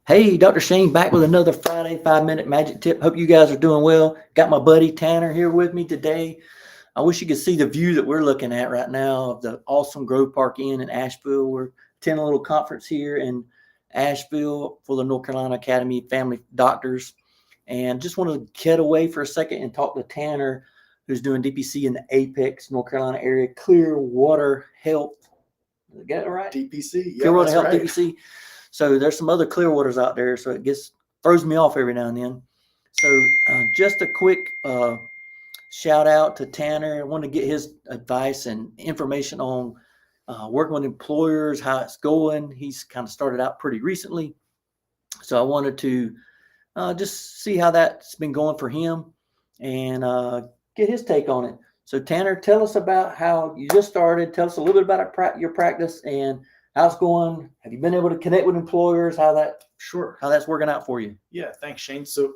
Hey, Dr. Shane back with another Friday 5-minute magic tip. Hope you guys are doing well. Got my buddy Tanner here with me today. I wish you could see the view that we're looking at right now of the awesome Grove Park Inn in Asheville. We're attending a little conference here in Asheville for the North Carolina Academy of Family Doctors. And just want to get away for a second and talk to Tanner, who's doing DPC in the Apex, North Carolina area, Clearwater Health. Did I get it right? DPC. Yeah, Clearwater Health right. DPC. So there's some other Clearwaters out there, so it throws me off every now and then. So just a quick shout out to Tanner. I want to get his advice and information on working with employers, how it's going. He's kind of started out pretty recently. So I wanted to just see how that's been going for him and get his take on it. So Tanner, tell us about how you just started. Tell us a little bit about your practice and how's it going? Have you been able to connect with employers? How that's working out for you? Yeah, thanks, Shane. So,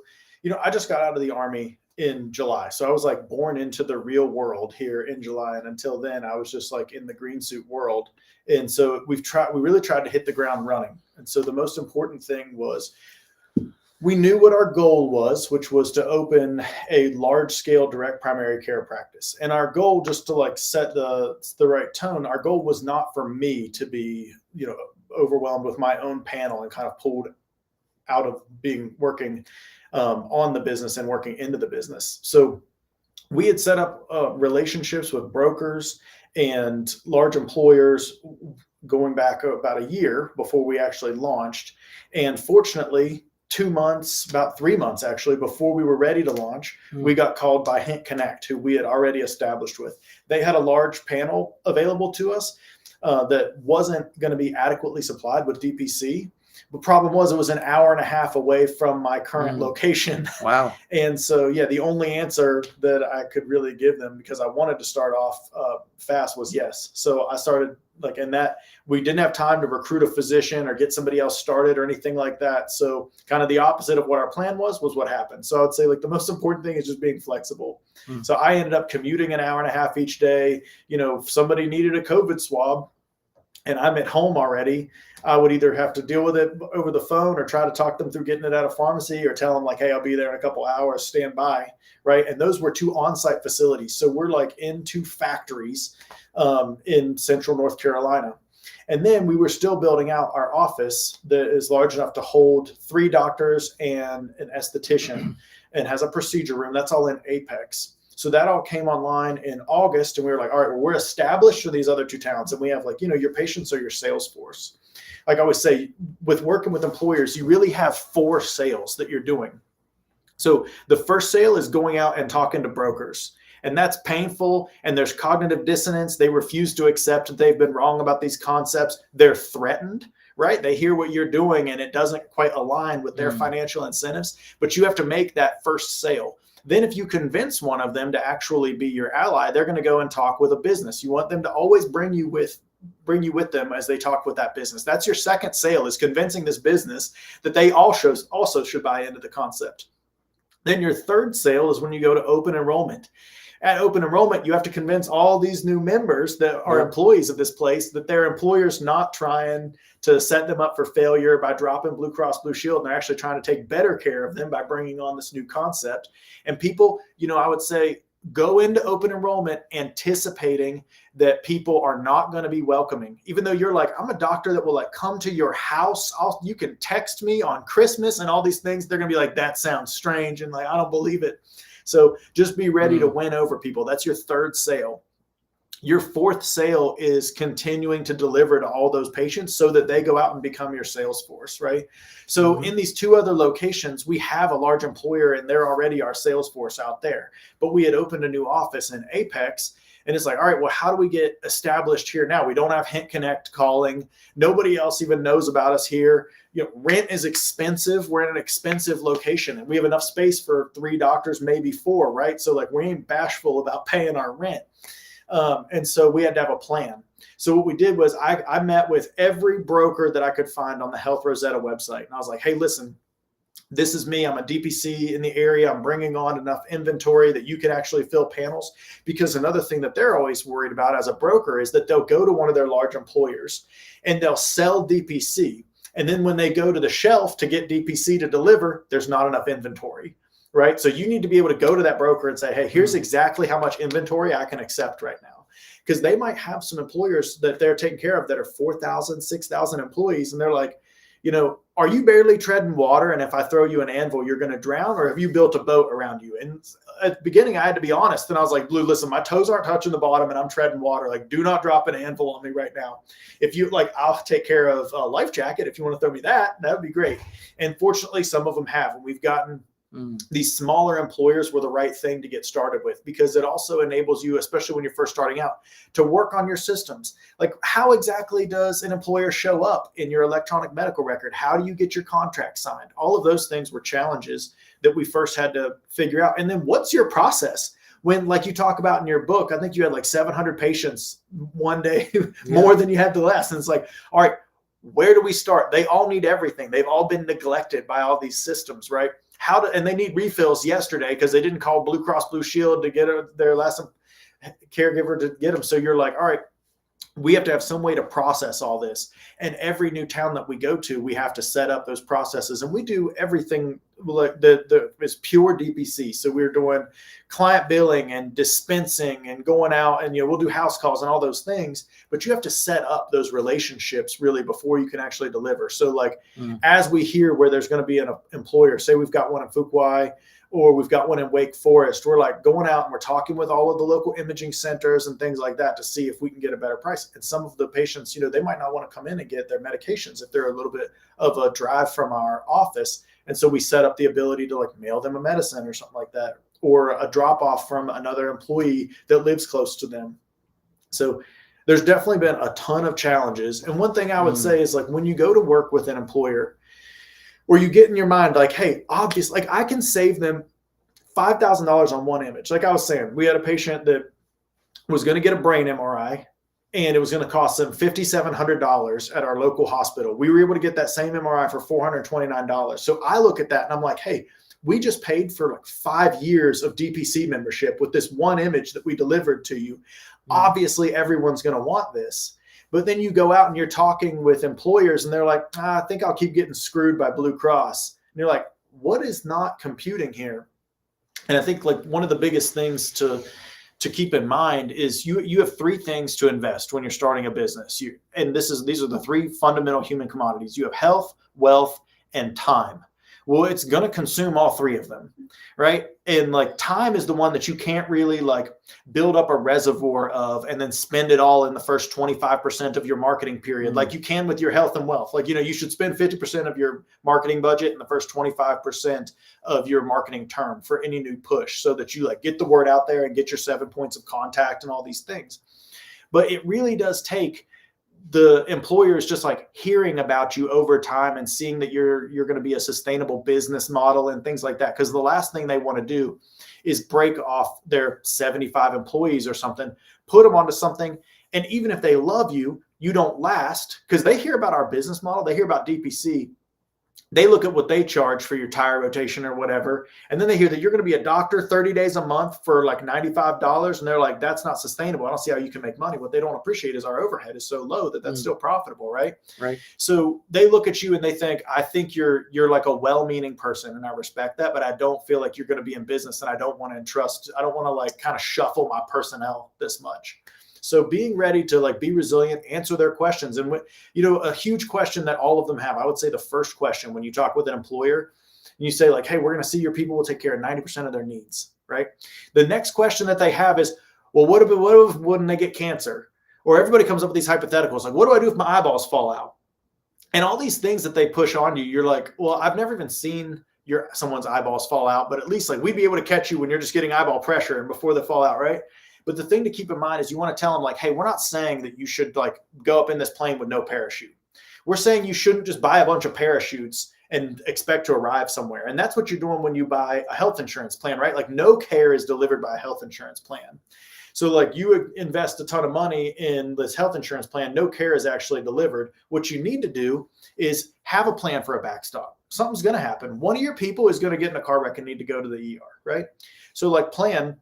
I just got out of the Army in July. So I was like born into the real world here in July. And until then, I was just like in the green suit world. And so we really tried to hit the ground running. And so the most important thing was we knew what our goal was, which was to open a large scale direct primary care practice. And our goal, just to like set the right tone, our goal was not for me to be, overwhelmed with my own panel and kind of pulled out of working on the business and working into the business. So we had set up relationships with brokers and large employers going back about a year before we actually launched. And fortunately, 2 months, about 3 months actually, before we were ready to launch, we got called by Hint Connect, who we had already established with. They had a large panel available to us that wasn't going to be adequately supplied with DPC. The problem was it was an hour and a half away from my current location. Wow. And so, the only answer that I could really give them, because I wanted to start off fast, was yes. So I started we didn't have time to recruit a physician or get somebody else started or anything like that. So kind of the opposite of what our plan was what happened. So I would say the most important thing is just being flexible. So I ended up commuting an hour and a half each day. If somebody needed a COVID swab and I'm at home already, I would either have to deal with it over the phone or try to talk them through getting it at a pharmacy or tell them hey, I'll be there in a couple hours, stand by, right? And those were 2 on-site facilities. So we're in 2 factories in central North Carolina. And then we were still building out our office that is large enough to hold 3 doctors and an esthetician and has a procedure room. That's all in Apex. So that all came online in August, and we were like, all right, well, we're established for these other 2 towns, and we have your patients are your sales force. Like I always say, with working with employers, you really have 4 sales that you're doing. So the first sale is going out and talking to brokers, and that's painful, and there's cognitive dissonance. They refuse to accept that they've been wrong about these concepts. They're threatened, right? They hear what you're doing, and it doesn't quite align with their financial incentives, but you have to make that first sale. Then if you convince one of them to actually be your ally, they're going to go and talk with a business. You want them to always bring you with them as they talk with that business. That's your second sale, is convincing this business that they also should buy into the concept. Then your third sale is when you go to open enrollment. At open enrollment, you have to convince all these new members that are employees of this place that their employer's not trying to set them up for failure by dropping Blue Cross Blue Shield. And they're actually trying to take better care of them by bringing on this new concept. And people, I would say, go into open enrollment anticipating that people are not going to be welcoming. Even though you're I'm a doctor that will come to your house. You can text me on Christmas and all these things. They're going to be that sounds strange. And I don't believe it. So just be ready to win over people. That's your third sale. Your fourth sale is continuing to deliver to all those patients so that they go out and become your sales force, right? So in these 2 other locations, we have a large employer and they're already our sales force out there. But we had opened a new office in Apex. And it's all right, well, how do we get established here now? We don't have Hint Connect calling. Nobody else even knows about us here. Rent is expensive. We're in an expensive location and we have enough space for 3 doctors, maybe 4, right? So we ain't bashful about paying our rent. And so we had to have a plan. So what we did was I met with every broker that I could find on the Health Rosetta website. And I was like, hey, listen, this is me. I'm a DPC in the area. I'm bringing on enough inventory that you can actually fill panels. Because another thing that they're always worried about as a broker is that they'll go to one of their large employers and they'll sell DPC. And then when they go to the shelf to get DPC to deliver, there's not enough inventory, right? So you need to be able to go to that broker and say, hey, here's exactly how much inventory I can accept right now. Because they might have some employers that they're taking care of that are 4,000, 6,000 employees. And they're like, are you barely treading water? And if I throw you an anvil, you're going to drown? Or have you built a boat around you? And at the beginning, I had to be honest. And I was like, Blue, listen, my toes aren't touching the bottom and I'm treading water. Like, do not drop an anvil on me right now. If you like, I'll take care of a life jacket. If you want to throw me that would be great. And fortunately, some of them have. And we've gotten these smaller employers were the right thing to get started with, because it also enables you, especially when you're first starting out, to work on your systems. Like, how exactly does an employer show up in your electronic medical record? How do you get your contract signed? All of those things were challenges that we first had to figure out. And then what's your process? When, like you talk about in your book, I think you had like 700 patients one day, more than you had the last. And it's like, all right, where do we start? They all need everything. They've all been neglected by all these systems, right? And they need refills yesterday because they didn't call Blue Cross Blue Shield to get their last caregiver to get them. So you're like, all right, we have to have some way to process all this. And every new town that we go to, we have to set up those processes. And we do everything like is pure DPC. So we're doing client billing and dispensing and going out and, we'll do house calls and all those things. But you have to set up those relationships really before you can actually deliver. So like as we hear where there's going to be an employer, say we've got one in Fuquay, or we've got one in Wake Forest, we're like going out and we're talking with all of the local imaging centers and things like that to see if we can get a better price. And some of the patients, they might not want to come in and get their medications if they're a little bit of a drive from our office. And so we set up the ability to like mail them a medicine or something like that, or a drop off from another employee that lives close to them. So there's definitely been a ton of challenges. And one thing I would say is like when you go to work with an employer, where you get in your mind like, hey, obviously, like I can save them $5,000 on one image. Like I was saying, we had a patient that was going to get a brain MRI, and it was going to cost them $5,700 at our local hospital. We were able to get that same MRI for $429. So I look at that and I'm like, hey, we just paid for like 5 years of DPC membership with this one image that we delivered to you. Obviously, everyone's going to want this. But then you go out and you're talking with employers and they're like, I think I'll keep getting screwed by Blue Cross. And you're like, what is not computing here? And I think like one of the biggest things to keep in mind is you have 3 things to invest when you're starting a business. These are the 3 fundamental human commodities. You have health, wealth, and time. Well, it's going to consume all 3 of them, right? And like time is the one that you can't really like build up a reservoir of and then spend it all in the first 25% of your marketing period, like you can with your health and wealth. Like, you should spend 50% of your marketing budget in the first 25% of your marketing term for any new push, so that you like get the word out there and get your 7 points of contact and all these things. But it really does take the employers just like hearing about you over time and seeing that you're going to be a sustainable business model and things like that. Because the last thing they want to do is break off their 75 employees or something, put them onto something. And even if they love you, you don't last, because they hear about our business model. They hear about DPC. They look at what they charge for your tire rotation or whatever. And then they hear that you're going to be a doctor 30 days a month for like $95. And they're like, that's not sustainable. I don't see how you can make money. What they don't appreciate is our overhead is so low that that's still profitable, right? Right. So they look at you and they think, I think you're like a well-meaning person. And I respect that, but I don't feel like you're going to be in business. And I don't want to like kind of shuffle my personnel this much. So being ready to like be resilient, answer their questions. And a huge question that all of them have, I would say the first question when you talk with an employer, and you say like, hey, we're going to see your people will take care of 90% of their needs, right? The next question that they have is, well, what if when they get cancer? Or everybody comes up with these hypotheticals, like, what do I do if my eyeballs fall out? And all these things that they push on you, you're like, well, I've never even seen someone's eyeballs fall out, but at least like we'd be able to catch you when you're just getting eyeball pressure and before they fall out, right? But the thing to keep in mind is you want to tell them like, hey, we're not saying that you should like go up in this plane with no parachute. We're saying you shouldn't just buy a bunch of parachutes and expect to arrive somewhere. And that's what you're doing when you buy a health insurance plan, right? Like no care is delivered by a health insurance plan. So like you would invest a ton of money in this health insurance plan, no care is actually delivered. What you need to do is have a plan for a backstop. Something's going to happen. One of your people is going to get in a car wreck and need to go to the ER, right? So like plan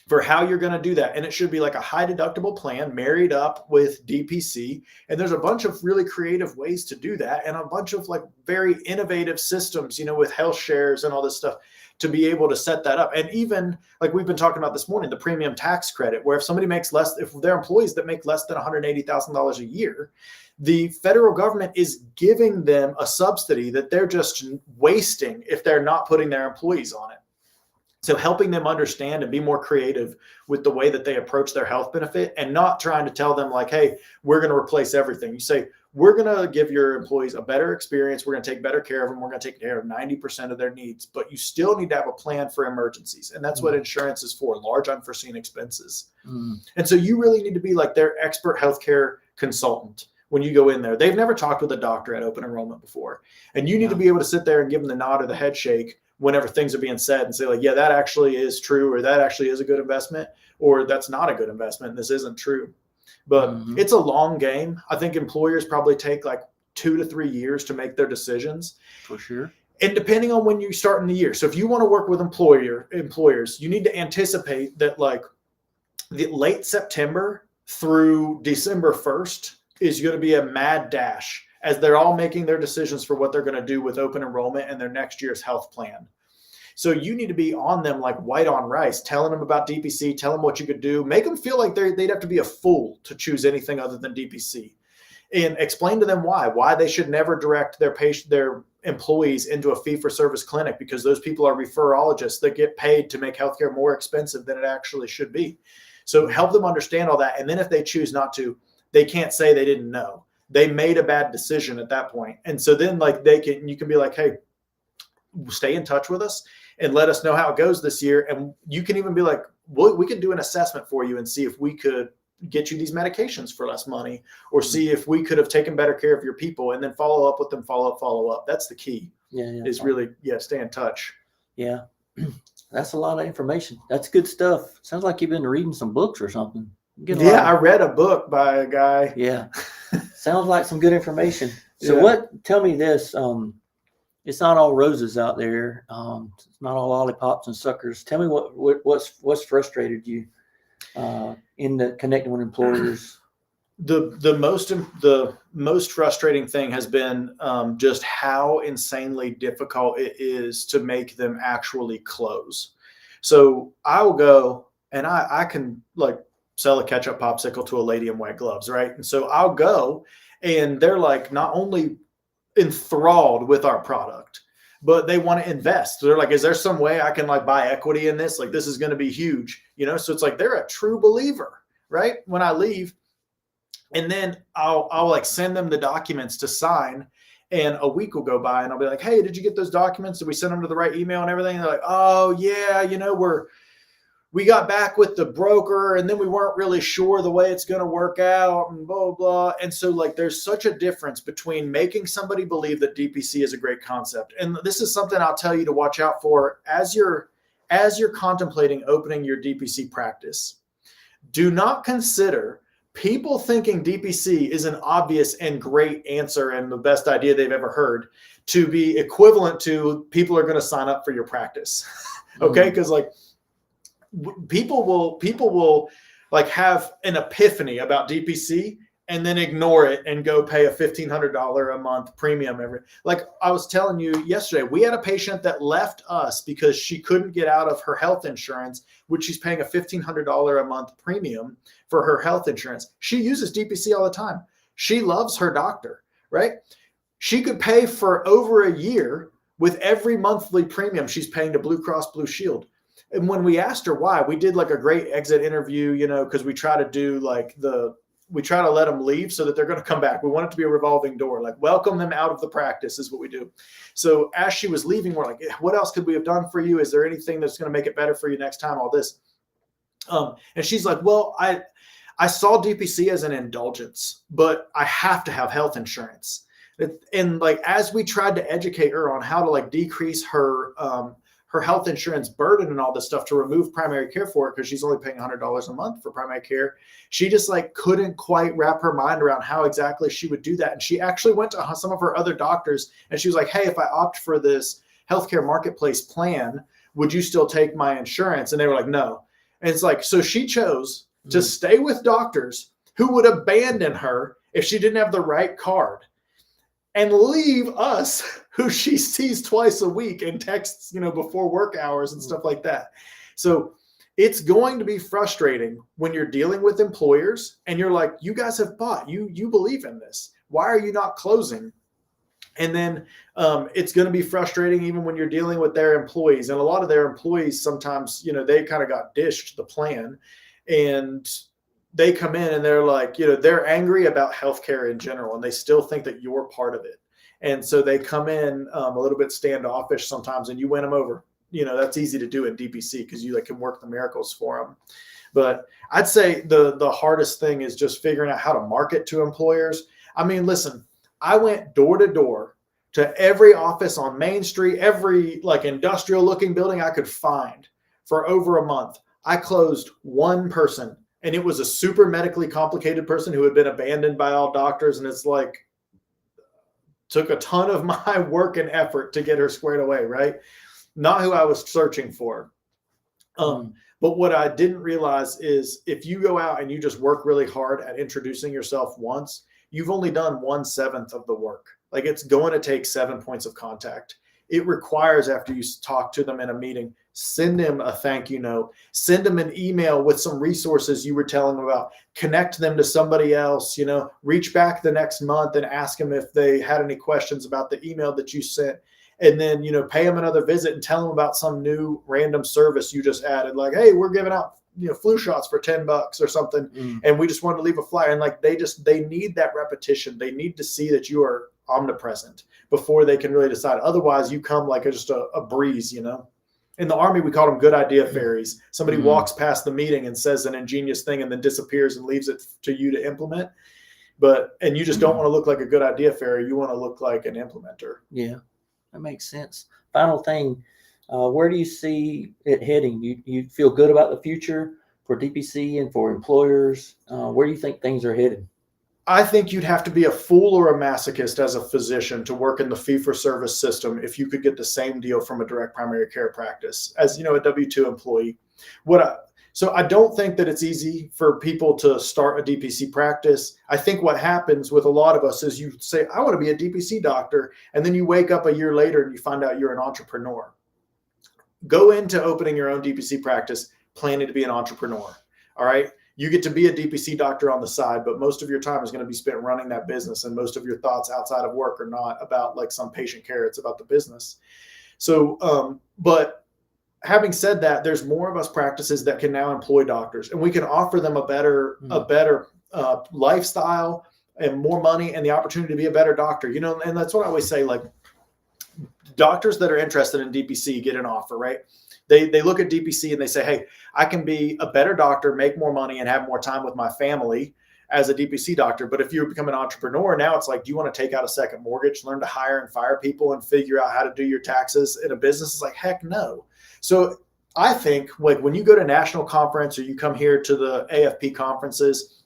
for how you're going to do that. And it should be like a high deductible plan married up with DPC. And there's a bunch of really creative ways to do that, and a bunch of like very innovative systems, with health shares and all this stuff to be able to set that up. And even like we've been talking about this morning, the premium tax credit, where if somebody makes less, if they're employees that make less than $180,000 a year, the federal government is giving them a subsidy that they're just wasting if they're not putting their employees on it. So helping them understand and be more creative with the way that they approach their health benefit, and not trying to tell them like, hey, we're going to replace everything. You say, we're going to give your employees a better experience. We're going to take better care of them. We're going to take care of 90% of their needs, but you still need to have a plan for emergencies. And that's what insurance is for, large unforeseen expenses. And so you really need to be like their expert healthcare consultant when you go in there. They've never talked with a doctor at open enrollment before. And you need to be able to sit there and give them the nod or the head shake whenever things are being said and say like, yeah, that actually is true, or that actually is a good investment, or that's not a good investment. This isn't true. But it's a long game. I think employers probably take like 2 to 3 years to make their decisions. For sure. And depending on when you start in the year. So if you want to work with employers, you need to anticipate that like the late September through December 1st is going to be a mad dash, as they're all making their decisions for what they're going to do with open enrollment and their next year's health plan. So you need to be on them like white on rice, telling them about DPC, tell them what you could do, make them feel like they'd have to be a fool to choose anything other than DPC, and explain to them why they should never direct their employees into a fee-for-service clinic, because those people are referrologists that get paid to make healthcare more expensive than it actually should be. So help them understand all that. And then if they choose not to, they can't say they didn't know. They made a bad decision at that point. And so then like you can be like, hey, stay in touch with us and let us know how it goes this year. And you can even be like, we can do an assessment for you and see if we could get you these medications for less money, or see if we could have taken better care of your people, and then follow up with them, follow up. That's the key. Is really, stay in touch. Yeah. That's a lot of information. That's good stuff. Sounds like you've been reading some books or something. I read a book by a guy. Yeah. Sounds like some good information. So tell me this, it's not all roses out there. It's not all lollipops and suckers. Tell me what's frustrated you in the connecting with employers. The most frustrating thing has been just how insanely difficult it is to make them actually close. So I will go and I can like sell a ketchup popsicle to a lady in white gloves, right? And so I'll go, and they're like not only enthralled with our product, but they want to invest. They're like, is there some way I can like buy equity in this? Like, this is going to be huge, So it's like they're a true believer, right? When I leave, and then I'll like send them the documents to sign, and a week will go by, and I'll be like, hey, did you get those documents? Did we send them to the right email and everything? And they're like, oh yeah, we got back with the broker, and then we weren't really sure the way it's going to work out, and blah, blah. And so like, there's such a difference between making somebody believe that DPC is a great concept. And this is something I'll tell you to watch out for as you're contemplating opening your DPC practice. Do not consider people thinking DPC is an obvious and great answer and the best idea they've ever heard to be equivalent to people are going to sign up for your practice. Okay. Because like, people will like have an epiphany about DPC and then ignore it and go pay a $1,500 a month premium like I was telling you yesterday, we had a patient that left us because she couldn't get out of her health insurance, which she's paying a $1,500 a month premium for her health insurance. She uses DPC all the time. She loves her doctor, right? She could pay for over a year with every monthly premium she's paying to Blue Cross Blue Shield. And when we asked her why, we did like a great exit interview, because we try to do like we try to let them leave so that they're going to come back. We want it to be a revolving door, like welcome them out of the practice is what we do. So as she was leaving, we're like, what else could we have done for you? Is there anything that's going to make it better for you next time? All this. And she's like, well, I saw DPC as an indulgence, but I have to have health insurance. And like, as we tried to educate her on how to like decrease her health insurance burden and all this stuff to remove primary care for it, because she's only paying $100 a month for primary care, she just like couldn't quite wrap her mind around how exactly she would do that. And she actually went to some of her other doctors, and she was like, hey, if I opt for this healthcare marketplace plan, would you still take my insurance? And they were like, no. And it's like, so she chose to stay with doctors who would abandon her if she didn't have the right card, and leave us, who she sees twice a week and texts, before work hours and stuff like that. So it's going to be frustrating when you're dealing with employers and you're like, you guys have bought, you believe in this. Why are you not closing? And then it's going to be frustrating even when you're dealing with their employees. And a lot of their employees sometimes, they kind of got dished the plan, and they come in and they're like, they're angry about healthcare in general, and they still think that you're part of it. And so they come in a little bit standoffish sometimes, and you win them over. That's easy to do in DPC because you can work the miracles for them. But I'd say the hardest thing is just figuring out how to market to employers. I mean, listen, I went door to door to every office on Main Street, every industrial looking building I could find for over a month. I closed one person, and it was a super medically complicated person who had been abandoned by all doctors. And it's took a ton of my work and effort to get her squared away, right? Not who I was searching for. But what I didn't realize is if you go out and you just work really hard at introducing yourself once, you've only done 1/7 of the work. It's going to take 7 points of contact. It requires, after you talk to them in a meeting, send them a thank you note, send them an email with some resources you were telling them about, connect them to somebody else, reach back the next month and ask them if they had any questions about the email that you sent. And then, pay them another visit and tell them about some new random service you just added. Like, hey, we're giving out, flu shots for $10 or something. And we just wanted to leave a flyer. And they need that repetition. They need to see that you are omnipresent before they can really decide. Otherwise you come just a breeze, In the Army, we call them good idea fairies. Somebody walks past the meeting and says an ingenious thing and then disappears and leaves it to you to implement. And you just don't want to look like a good idea fairy. You want to look like an implementer. Yeah. That makes sense. Final thing, where do you see it heading? You feel good about the future for DPC and for employers? Where do you think things are headed? I think you'd have to be a fool or a masochist as a physician to work in the fee-for-service system if you could get the same deal from a direct primary care practice as, a W-2 employee. So I don't think that it's easy for people to start a DPC practice. I think what happens with a lot of us is you say, I want to be a DPC doctor. And then you wake up a year later and you find out you're an entrepreneur. Go into opening your own DPC practice planning to be an entrepreneur. All right. You get to be a DPC doctor on the side, but most of your time is going to be spent running that business. And most of your thoughts outside of work are not about some patient care. It's about the business. So, but having said that, there's more of us practices that can now employ doctors, and we can offer them a better lifestyle and more money and the opportunity to be a better doctor. And that's what I always say, doctors that are interested in DPC get an offer, right? They look at DPC and they say, hey, I can be a better doctor, make more money, and have more time with my family as a DPC doctor. But if you become an entrepreneur, now it's do you want to take out a second mortgage, learn to hire and fire people, and figure out how to do your taxes in a business? It's heck no. So I think when you go to national conference or you come here to the AFP conferences,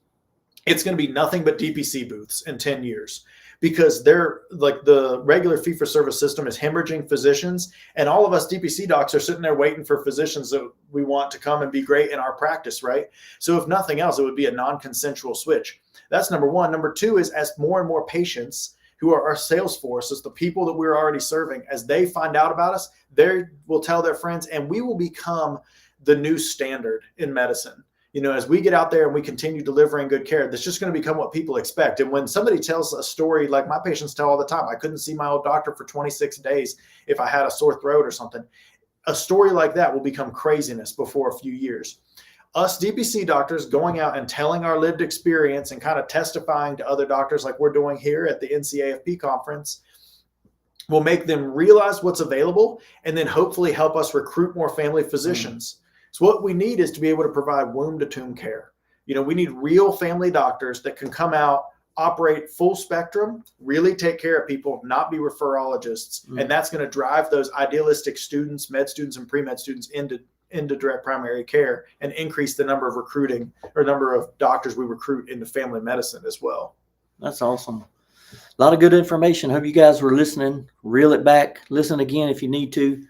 it's going to be nothing but DPC booths in 10 years because they're the regular fee for service system is hemorrhaging physicians. And all of us DPC docs are sitting there waiting for physicians that we want to come and be great in our practice, right? So if nothing else, it would be a non-consensual switch. That's number one. Number two is as more and more patients who are our sales force, as the people that we're already serving, as they find out about us, they will tell their friends, and we will become the new standard in medicine. As we get out there and we continue delivering good care, that's just going to become what people expect. And when somebody tells a story like my patients tell all the time, I couldn't see my old doctor for 26 days if I had a sore throat or something. A story like that will become craziness before a few years. Us DPC doctors going out and telling our lived experience and kind of testifying to other doctors like we're doing here at the NCAFP conference will make them realize what's available and then hopefully help us recruit more family physicians. So what we need is to be able to provide womb to tomb care. We need real family doctors that can come out, operate full spectrum, really take care of people, not be referrologists. And that's going to drive those idealistic students, med students and pre-med students into direct primary care and increase the number of recruiting or number of doctors we recruit into family medicine as well. That's awesome. A lot of good information. Hope you guys were listening. Reel it back. Listen again if you need to.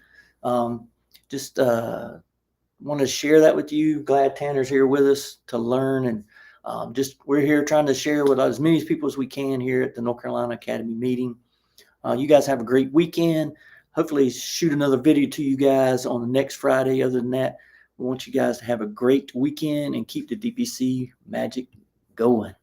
want to share that with you. Glad Tanner's here with us to learn, and we're here trying to share with as many people as we can here at the North Carolina Academy meeting. You guys have a great weekend. Hopefully shoot another video to you guys on the next Friday. Other than that, we want you guys to have a great weekend and keep the DPC magic going.